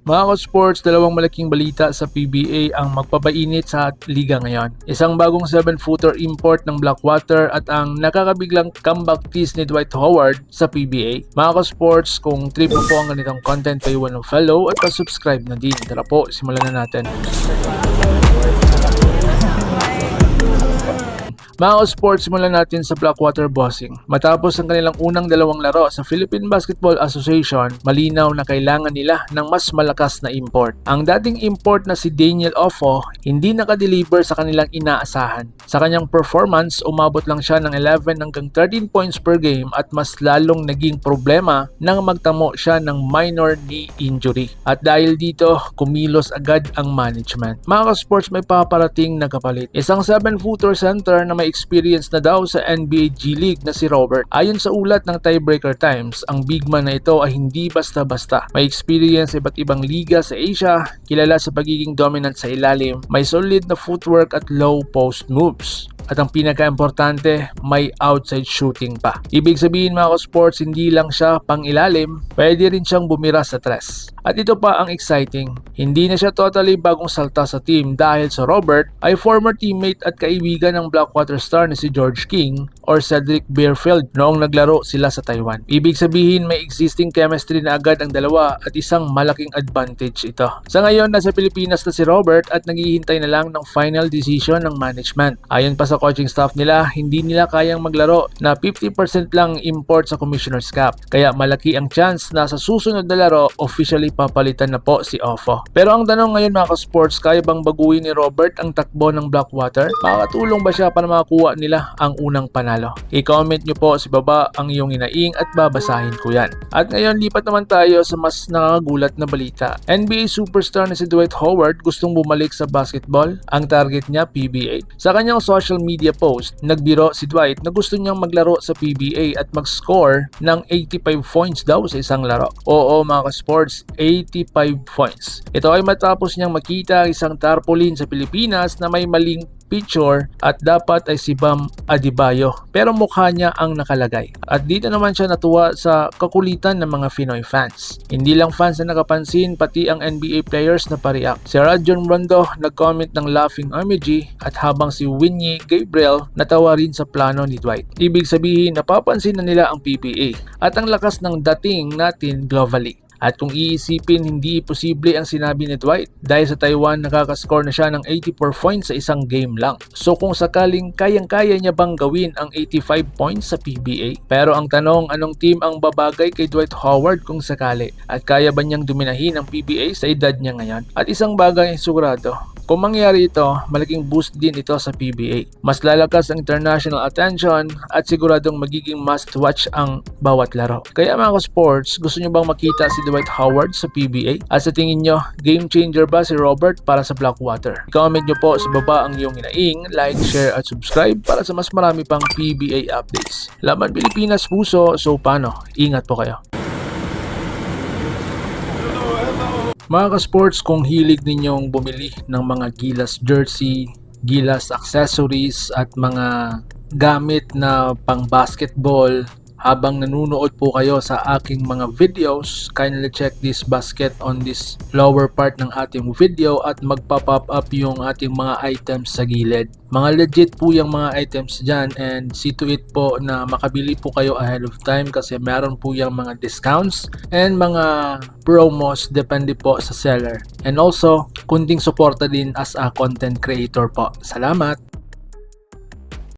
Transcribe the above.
Mga ka-sports, dalawang malaking balita sa PBA ang magpapainit sa liga ngayon. Isang bagong 7-footer import ng Blackwater at ang nakakabiglang comeback tease ni Dwight Howard sa PBA. Mga ka-sports, kung trip mo po ang ganitong content, paiwan ng follow at pa-subscribe na din. Tara po, simulan na natin. Mga ka-sports, simulan natin sa Blackwater Bossing. Matapos ang kanilang unang dalawang laro sa Philippine Basketball Association, malinaw na kailangan nila ng mas malakas na import. Ang dating import na si Daniel Offo, hindi nakadeliver sa kanilang inaasahan. Sa kanyang performance, umabot lang siya ng 11 hanggang 13 points per game at mas lalong naging problema nang magtamo siya ng minor knee injury. At dahil dito, kumilos agad ang management. Mga ka-sports, may paparating na kapalit. Isang 7-footer center na may experience na daw sa NBA G League na si Robert. Ayon sa ulat ng Tiebreaker Times, ang big man na ito ay hindi basta-basta. May experience sa iba't ibang liga sa Asia, kilala sa pagiging dominant sa ilalim, may solid na footwork at low post moves. At ang pinaka-importante, may outside shooting pa. Ibig sabihin mga ka-sports, hindi lang siya pang ilalim, pwede rin siyang bumira sa tres. At ito pa ang exciting, hindi na siya totally bagong salta sa team dahil sa Robert ay former teammate at kaibigan ng Blackwater star na si George King or Cedric Beerfield noong naglaro sila sa Taiwan. Ibig sabihin, may existing chemistry na agad ang dalawa at isang malaking advantage ito. Sa ngayon, nasa Pilipinas na si Robert at naghihintay na lang ng final decision ng management. Ayon pa sa coaching staff nila, hindi nila kayang maglaro na 50% lang import sa Commissioner's Cup. Kaya malaki ang chance na sa susunod na laro, officially papalitan na po si Offo. Pero ang tanong ngayon mga ka-sports, kaya bang baguhin ni Robert ang takbo ng Blackwater? Makakatulong ba siya para makakuha nila ang unang panalo? I-comment nyo po sa baba ang iyong inaing at babasahin ko yan. At ngayon, lipat naman tayo sa mas nakakagulat na balita. NBA superstar na si Dwight Howard gustong bumalik sa basketball. Ang target niya, PBA. Sa kanyang social media post, nagbiro si Dwight na gusto niyang maglaro sa PBA at mag-score ng 85 points daw sa isang laro. Oo mga ka-sports, 85 points. Ito ay matapos niyang makita isang tarpaulin sa Pilipinas na may maling picture at dapat ay si Bam Adebayo pero mukha niya ang nakalagay. At dito naman siya natuwa sa kakulitan ng mga Pinoy fans. Hindi lang fans na nakapansin, pati ang NBA players na pa-react. Si Rajon Rondo nag-comment ng laughing emoji at habang si Winnie Gabriel natawa rin sa plano ni Dwight. Ibig sabihin, napapansin na nila ang PBA at ang lakas ng dating natin globally. At kung iisipin, hindi posible ang sinabi ni Dwight dahil sa Taiwan nakakascore na siya ng 84 points sa isang game lang. So kung sakaling kayang-kaya niya bang gawin ang 85 points sa PBA? Pero ang tanong, anong team ang babagay kay Dwight Howard kung sakali? At kaya ba niyang dominahin ang PBA sa edad niya ngayon? At isang bagay ay sigurado, kung mangyari ito, malaking boost din ito sa PBA. Mas lalakas ang international attention at siguradong magiging must-watch ang bawat laro. Kaya mga ka-sports, gusto nyo bang makita si Dwight Howard sa PBA? At sa tingin nyo, game changer ba si Robert para sa Blackwater? I-comment nyo po sa baba ang iyong inaing, like, share at subscribe para sa mas marami pang PBA updates. Laban Pilipinas puso, so paano? Ingat po kayo. Mga ka-sports, kung hilig ninyong bumili ng mga Gilas jersey, Gilas accessories at mga gamit na pang basketball habang nanonood po kayo sa aking mga videos, kindly check this basket on this lower part ng ating video at magpa-pop up yung ating mga items sa gilid. Mga legit po yung mga items dyan and see to it po na makabili po kayo ahead of time kasi meron po yung mga discounts and mga promos depende po sa seller. And also, kunting suporta din as a content creator po. Salamat!